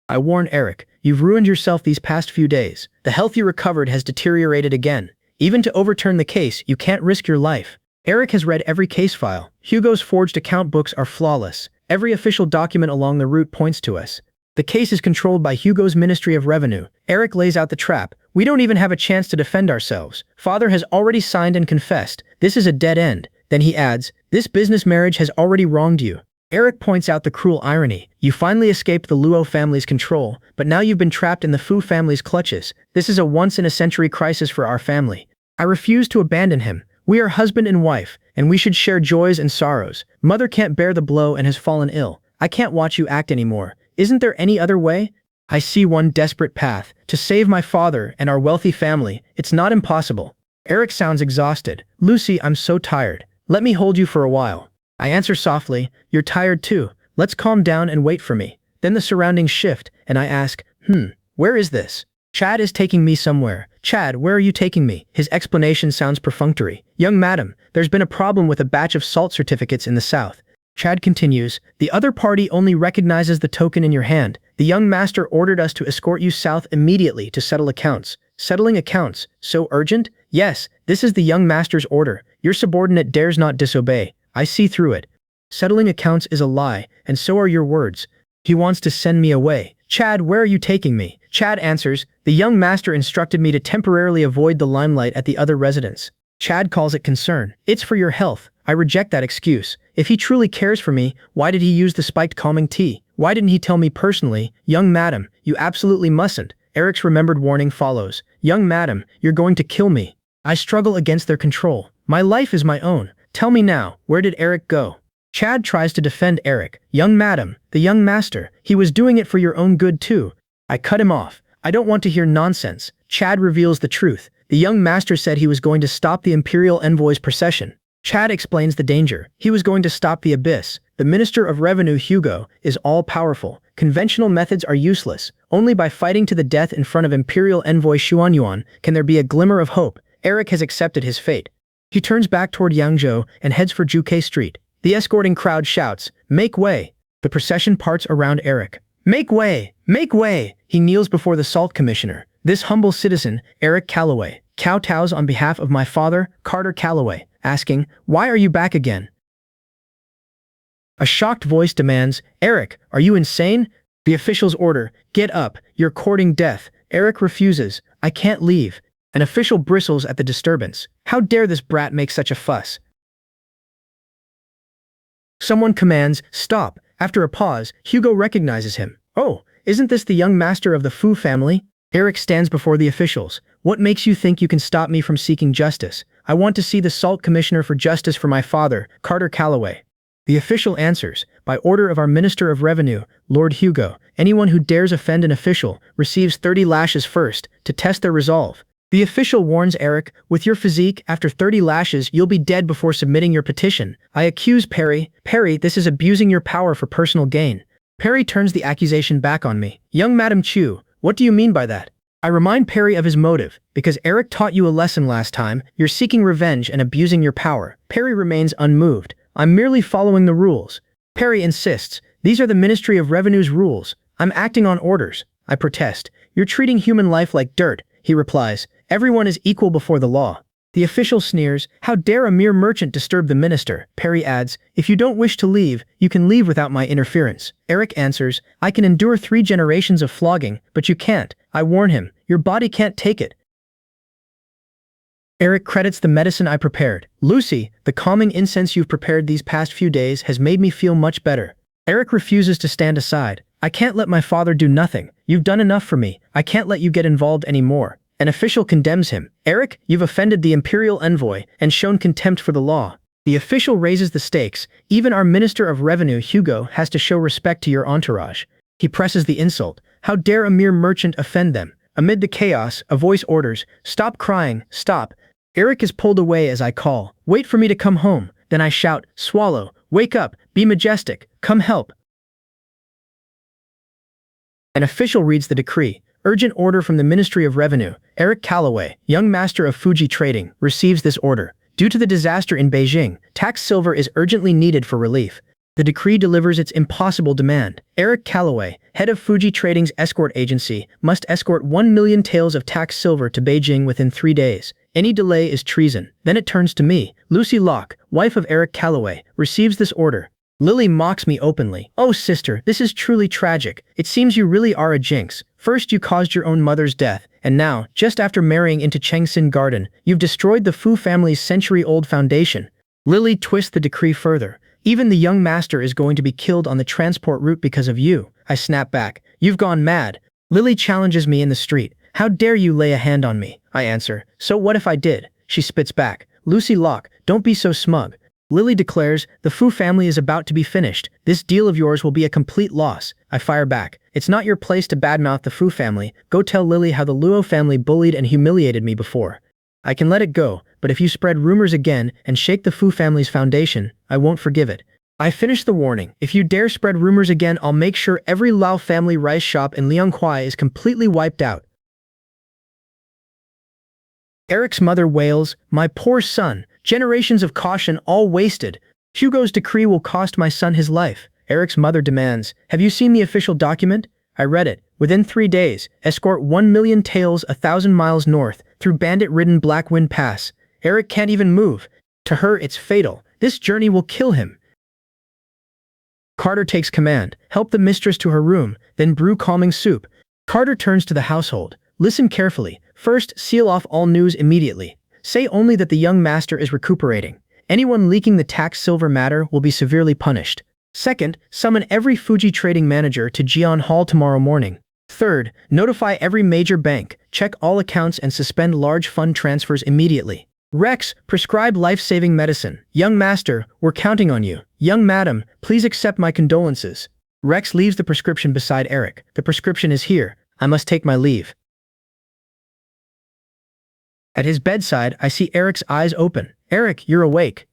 I warn Eric, you've ruined yourself these past few days. The health you recovered has deteriorated again. Even to overturn the case, you can't risk your life. Eric has read every case file. Hugo's forged account books are flawless. Every official document along the route points to us. The case is controlled by Hugo's Ministry of Revenue. Eric lays out the trap. We don't even have a chance to defend ourselves. Father has already signed and confessed. This is a dead end. Then he adds, this business marriage has already wronged you. Eric points out the cruel irony. You finally escaped the Luo family's control, but now you've been trapped in the Fu family's clutches. This is a once-in-a-century crisis for our family. I refuse to abandon him. We are husband and wife, and we should share joys and sorrows. Mother can't bear the blow and has fallen ill. I can't watch you act anymore. Isn't there any other way? I see one desperate path. To save my father and our wealthy family. It's not impossible. Eric sounds exhausted. Lucy, I'm so tired. Let me hold you for a while. I answer softly, you're tired too. Let's calm down and wait for me. Then the surroundings shift, and I ask, where is this? Chad is taking me somewhere. Chad, where are you taking me? His explanation sounds perfunctory. Young madam, there's been a problem with a batch of salt certificates in the south. Chad continues, the other party only recognizes the token in your hand. The young master ordered us to escort you south immediately to settle accounts. Settling accounts? So urgent? Yes, this is the young master's order. Your subordinate dares not disobey. I see through it. Settling accounts is a lie, and so are your words. He wants to send me away. Chad, where are you taking me? Chad answers, the young master instructed me to temporarily avoid the limelight at the other residence. Chad calls it concern. It's for your health. I reject that excuse. If he truly cares for me, why did he use the spiked calming tea? Why didn't he tell me personally, young madam, you absolutely mustn't. Eric's remembered warning follows. Young madam, you're going to kill me. I struggle against their control. My life is my own. Tell me now, where did Eric go? Chad tries to defend Eric. Young madam, the young master, he was doing it for your own good too. I cut him off. I don't want to hear nonsense. Chad reveals the truth. The young master said he was going to stop the imperial envoy's procession. Chad explains the danger. He was going to stop the abyss. The Minister of Revenue, Hugo, is all-powerful. Conventional methods are useless. Only by fighting to the death in front of Imperial Envoy Xuanyuan can there be a glimmer of hope. Eric has accepted his fate. He turns back toward Yangzhou and heads for Juke Street. The escorting crowd shouts, make way. The procession parts around Eric. Make way! Make way! He kneels before the Salt Commissioner. This humble citizen, Eric Calloway, kowtows on behalf of my father, Carter Calloway, asking, why are you back again? A shocked voice demands, Eric, are you insane? The official's order, get up, you're courting death. Eric refuses, I can't leave. An official bristles at the disturbance. How dare this brat make such a fuss? Someone commands, stop. After a pause, Hugo recognizes him. Oh, isn't this the young master of the Fu family? Eric stands before the officials. What makes you think you can stop me from seeking justice? I want to see the Salt Commissioner for Justice for my father, Carter Calloway. The official answers, by order of our Minister of Revenue, Lord Hugo, anyone who dares offend an official receives 30 lashes first, to test their resolve. The official warns Eric, with your physique, after 30 lashes you'll be dead before submitting your petition. I accuse Perry. Perry, this is abusing your power for personal gain. Perry turns the accusation back on me. Young Madam Chu, what do you mean by that? I remind Perry of his motive. Because Eric taught you a lesson last time, you're seeking revenge and abusing your power. Perry remains unmoved. I'm merely following the rules. Perry insists. These are the Ministry of Revenue's rules. I'm acting on orders. I protest. You're treating human life like dirt. He replies. Everyone is equal before the law. The official sneers. How dare a mere merchant disturb the minister? Perry adds. If you don't wish to leave, you can leave without my interference. Eric answers. I can endure 3 generations of flogging, but you can't. I warn him. Your body can't take it. Eric credits the medicine I prepared. Lucy, the calming incense you've prepared these past few days has made me feel much better. Eric refuses to stand aside. I can't let my father do nothing. You've done enough for me. I can't let you get involved anymore. An official condemns him. Eric, you've offended the imperial envoy and shown contempt for the law. The official raises the stakes. Even our Minister of Revenue, Hugo, has to show respect to your entourage. He presses the insult. How dare a mere merchant offend them? Amid the chaos, a voice orders, stop crying, stop. Eric is pulled away as I call, wait for me to come home. Then I shout, swallow, wake up, be majestic, come help. An official reads the decree. Urgent order from the Ministry of Revenue. Eric Calloway, young master of Fuji Trading, receives this order. Due to the disaster in Beijing, tax silver is urgently needed for relief. The decree delivers its impossible demand. Eric Calloway, head of Fuji Trading's escort agency, must escort 1 million taels of tax silver to Beijing within 3 days. Any delay is treason. Then it turns to me. Lucy Locke, wife of Eric Calloway, receives this order. Lily mocks me openly. Oh sister, this is truly tragic. It seems you really are a jinx. First you caused your own mother's death, and now, just after marrying into Chengxin Garden, you've destroyed the Fu family's century-old foundation. Lily twists the decree further. Even the young master is going to be killed on the transport route because of you. I snap back. You've gone mad. Lily challenges me in the street. How dare you lay a hand on me? I answer. So what if I did? She spits back. Lucy Locke, don't be so smug. Lily declares, the Fu family is about to be finished. This deal of yours will be a complete loss. I fire back. It's not your place to badmouth the Fu family. Go tell Lily how the Luo family bullied and humiliated me before. I can let it go, but if you spread rumors again and shake the Fu family's foundation, I won't forgive it. I finish the warning. If you dare spread rumors again, I'll make sure every Lao family rice shop in Lianghuai is completely wiped out. Eric's mother wails, my poor son, generations of caution all wasted. Hugo's decree will cost my son his life. Eric's mother demands, have you seen the official document? I read it. Within 3 days, escort 1 million taels 1,000 miles north, through bandit-ridden Black Wind Pass. Eric can't even move. To her, it's fatal. This journey will kill him. Carter takes command. Help the mistress to her room, then brew calming soup. Carter turns to the household. Listen carefully. First, seal off all news immediately. Say only that the young master is recuperating. Anyone leaking the tax silver matter will be severely punished. Second, summon every Fuji trading manager to Jian Hall tomorrow morning. Third, notify every major bank, check all accounts and suspend large fund transfers immediately. Rex, prescribe life-saving medicine. Young master, we're counting on you. Young madam, please accept my condolences. Rex leaves the prescription beside Eric. The prescription is here. I must take my leave. At his bedside, I see Eric's eyes open. Eric, you're awake.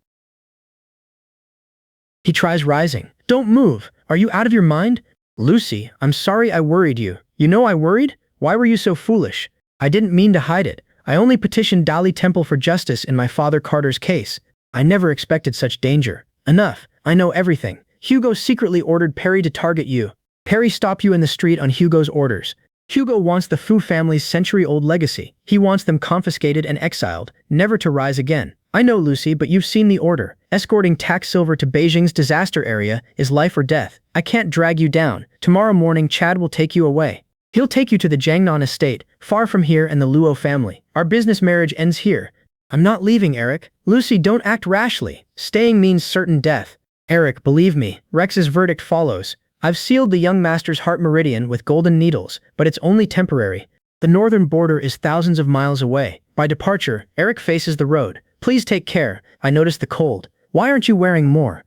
He tries rising. Don't move. Are you out of your mind? Lucy, I'm sorry I worried you. You know I worried? Why were you so foolish? I didn't mean to hide it. I only petitioned Dali Temple for justice in my father Carter's case. I never expected such danger. Enough. I know everything. Hugo secretly ordered Perry to target you. Perry stopped you in the street on Hugo's orders. Hugo wants the Fu family's century-old legacy. He wants them confiscated and exiled, never to rise again. I know, Lucy, but you've seen the order. Escorting tax silver to Beijing's disaster area is life or death. I can't drag you down. Tomorrow morning, Chad will take you away. He'll take you to the Jiangnan estate, far from here and the Luo family. Our business marriage ends here. I'm not leaving, Eric. Lucy, don't act rashly. Staying means certain death. Eric, believe me, Rex's verdict follows. I've sealed the young master's heart meridian with golden needles, but it's only temporary. The northern border is thousands of miles away. By departure, Eric faces the road. Please take care. I notice the cold. Why aren't you wearing more?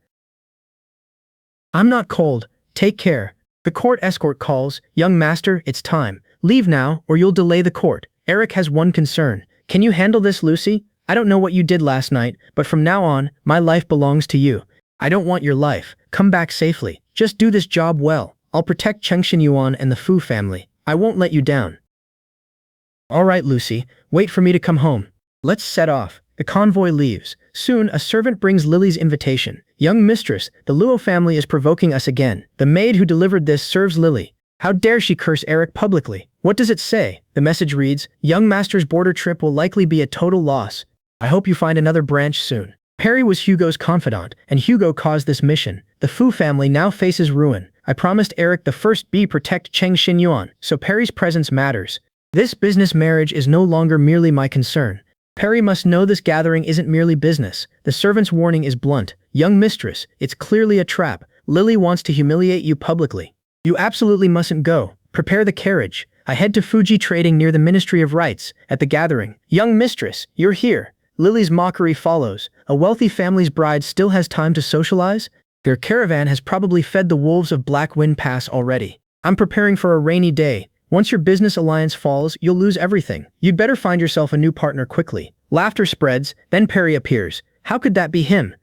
I'm not cold. Take care. The court escort calls. Young master, it's time. Leave now, or you'll delay the court. Eric has one concern. Can you handle this, Lucy? I don't know what you did last night, but from now on, my life belongs to you. I don't want your life. Come back safely. Just do this job well. I'll protect Chengxin Yuan and the Fu family. I won't let you down. All right, Lucy. Wait for me to come home. Let's set off. The convoy leaves. Soon, a servant brings Lily's invitation. Young mistress, the Luo family is provoking us again. The maid who delivered this serves Lily. How dare she curse Eric publicly? What does it say? The message reads, young master's border trip will likely be a total loss. I hope you find another branch soon. Perry was Hugo's confidant, and Hugo caused this mission. The Fu family now faces ruin. I promised Eric the first B protect Chengxin Yuan, so Perry's presence matters. This business marriage is no longer merely my concern. Perry must know this gathering isn't merely business. The servant's warning is blunt. Young mistress, it's clearly a trap. Lily wants to humiliate you publicly. You absolutely mustn't go. Prepare the carriage. I head to Fuji Trading near the Ministry of Rights. At the gathering, young mistress, you're here. Lily's mockery follows. A wealthy family's bride still has time to socialize? Their caravan has probably fed the wolves of Black Wind Pass already. I'm preparing for a rainy day. Once your business alliance falls, you'll lose everything. You'd better find yourself a new partner quickly. Laughter spreads, then Perry appears. How could that be him?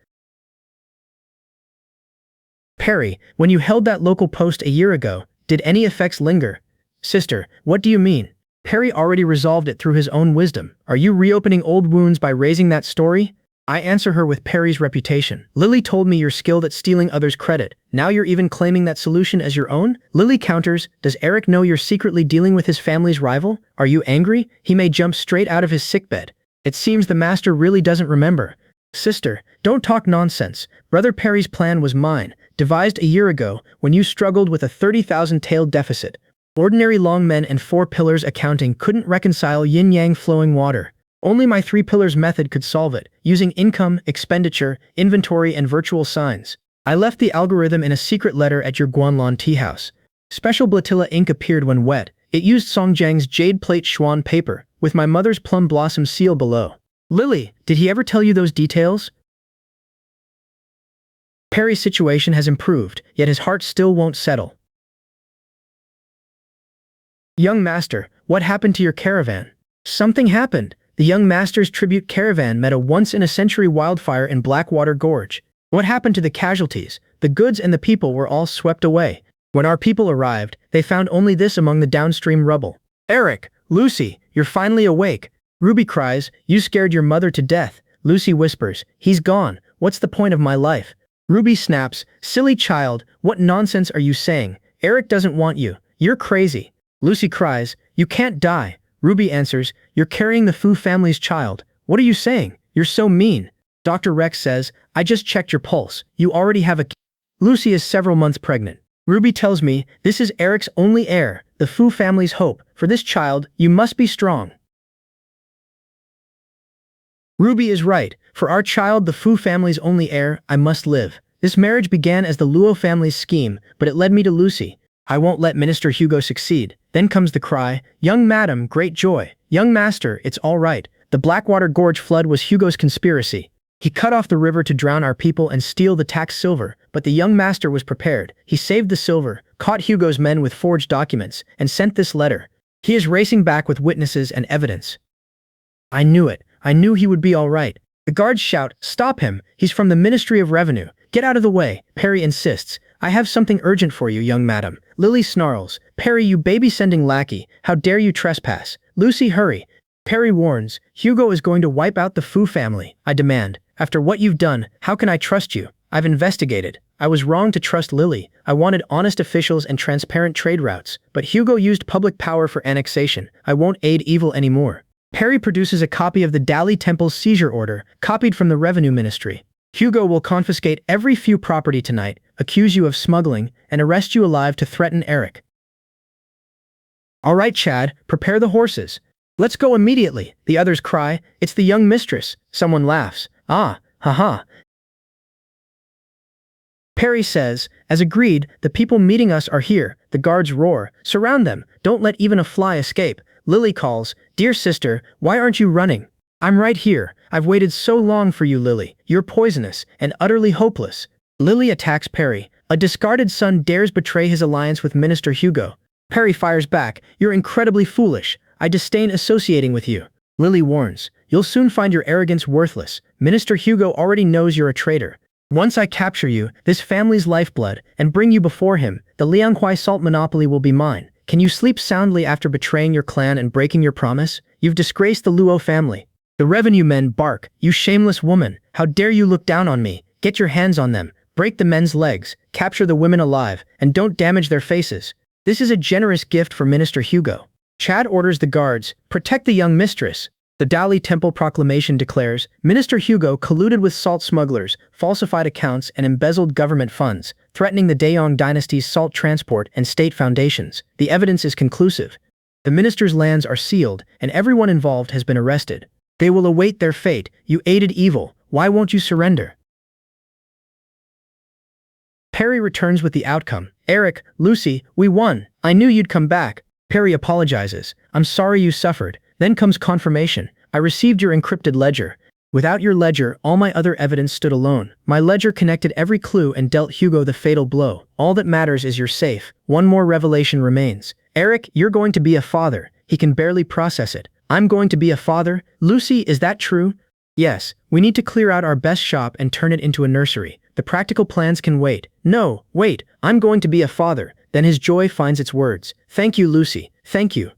Perry, when you held that local post a year ago, did any effects linger? Sister, what do you mean? Perry already resolved it through his own wisdom. Are you reopening old wounds by raising that story? I answer her with Perry's reputation. Lily told me you're skilled at stealing others' credit. Now you're even claiming that solution as your own? Lily counters, does Eric know you're secretly dealing with his family's rival? Are you angry? He may jump straight out of his sickbed. It seems the master really doesn't remember. Sister, don't talk nonsense. Brother Perry's plan was mine. devised a year ago when you struggled with a 30,000-tailed deficit. Ordinary long men and 4 pillars accounting couldn't reconcile yin-yang flowing water. Only my 3 pillars method could solve it, using income, expenditure, inventory, and virtual signs. I left the algorithm in a secret letter at your Guanlon tea house. Special Blatilla ink appeared when wet. It used Songjiang's jade plate Xuan paper, with my mother's plum blossom seal below. Lily, did he ever tell you those details? Perry's situation has improved, yet his heart still won't settle. Young master, what happened to your caravan? Something happened. The young master's tribute caravan met a once-in-a-century wildfire in Blackwater Gorge. What happened to the casualties? The goods and the people were all swept away. When our people arrived, they found only this among the downstream rubble. Eric, Lucy, you're finally awake. Ruby cries, you scared your mother to death. Lucy whispers, he's gone. What's the point of my life? Ruby snaps, silly child, what nonsense are you saying? Eric doesn't want you. You're crazy. Lucy cries, you can't die. Ruby answers, you're carrying the Fu family's child. What are you saying? You're so mean. Dr. Rex says, I just checked your pulse. You already have a kid. Lucy is several months pregnant. Ruby tells me, this is Eric's only heir, the Fu family's hope. For this child, you must be strong. Ruby is right. For our child, the Fu family's only heir, I must live. This marriage began as the Luo family's scheme, but it led me to Lucy. I won't let Minister Hugo succeed. Then comes the cry, young madam, great joy. Young master, it's all right. The Blackwater Gorge flood was Hugo's conspiracy. He cut off the river to drown our people and steal the tax silver, but the young master was prepared. He saved the silver, caught Hugo's men with forged documents, and sent this letter. He is racing back with witnesses and evidence. I knew it. I knew he would be all right. The guards shout, stop him. He's from the Ministry of Revenue. Get out of the way. Perry insists. I have something urgent for you, young madam. Lily snarls. Perry, you baby-sending lackey. How dare you trespass? Lucy, hurry. Perry warns. Hugo is going to wipe out the Fu family. I demand. After what you've done, how can I trust you? I've investigated. I was wrong to trust Lily. I wanted honest officials and transparent trade routes. But Hugo used public power for annexation. I won't aid evil anymore. Perry produces a copy of the Dali Temple's seizure order, copied from the Revenue Ministry. Hugo will confiscate every Fu property tonight, accuse you of smuggling, and arrest you alive to threaten Eric. All right, Chad, prepare the horses. Let's go immediately, the others cry. It's the young mistress. Someone laughs. Ah, haha. Perry says, as agreed, the people meeting us are here. The guards roar. Surround them. Don't let even a fly escape. Lily calls, dear sister, why aren't you running? I'm right here. I've waited so long for you, Lily. You're poisonous and utterly hopeless. Lily attacks Perry. A discarded son dares betray his alliance with Minister Hugo. Perry fires back. You're incredibly foolish. I disdain associating with you. Lily warns, you'll soon find your arrogance worthless. Minister Hugo already knows you're a traitor. Once I capture you, this family's lifeblood, and bring you before him, the Lianghuai salt monopoly will be mine. Can you sleep soundly after betraying your clan and breaking your promise? You've disgraced the Luo family. The revenue men bark, you shameless woman. How dare you look down on me? Get your hands on them. Break the men's legs. Capture the women alive. And don't damage their faces. This is a generous gift for Minister Hugo. Chad orders the guards, protect the young mistress. The Dali Temple proclamation declares, Minister Hugo colluded with salt smugglers, falsified accounts, and embezzled government funds, threatening the Daeong dynasty's salt transport and state foundations. The evidence is conclusive. The minister's lands are sealed, and everyone involved has been arrested. They will await their fate. You aided evil. Why won't you surrender? Perry returns with the outcome. Eric, Lucy, we won. I knew you'd come back. Perry apologizes. I'm sorry you suffered. Then comes confirmation. I received your encrypted ledger. Without your ledger, all my other evidence stood alone. My ledger connected every clue and dealt Hugo the fatal blow. All that matters is you're safe. One more revelation remains. Eric, you're going to be a father. He can barely process it. I'm going to be a father? Lucy, is that true? Yes, we need to clear out our best shop and turn it into a nursery. The practical plans can wait. No, wait, I'm going to be a father. Then his joy finds its words. Thank you, Lucy. Thank you.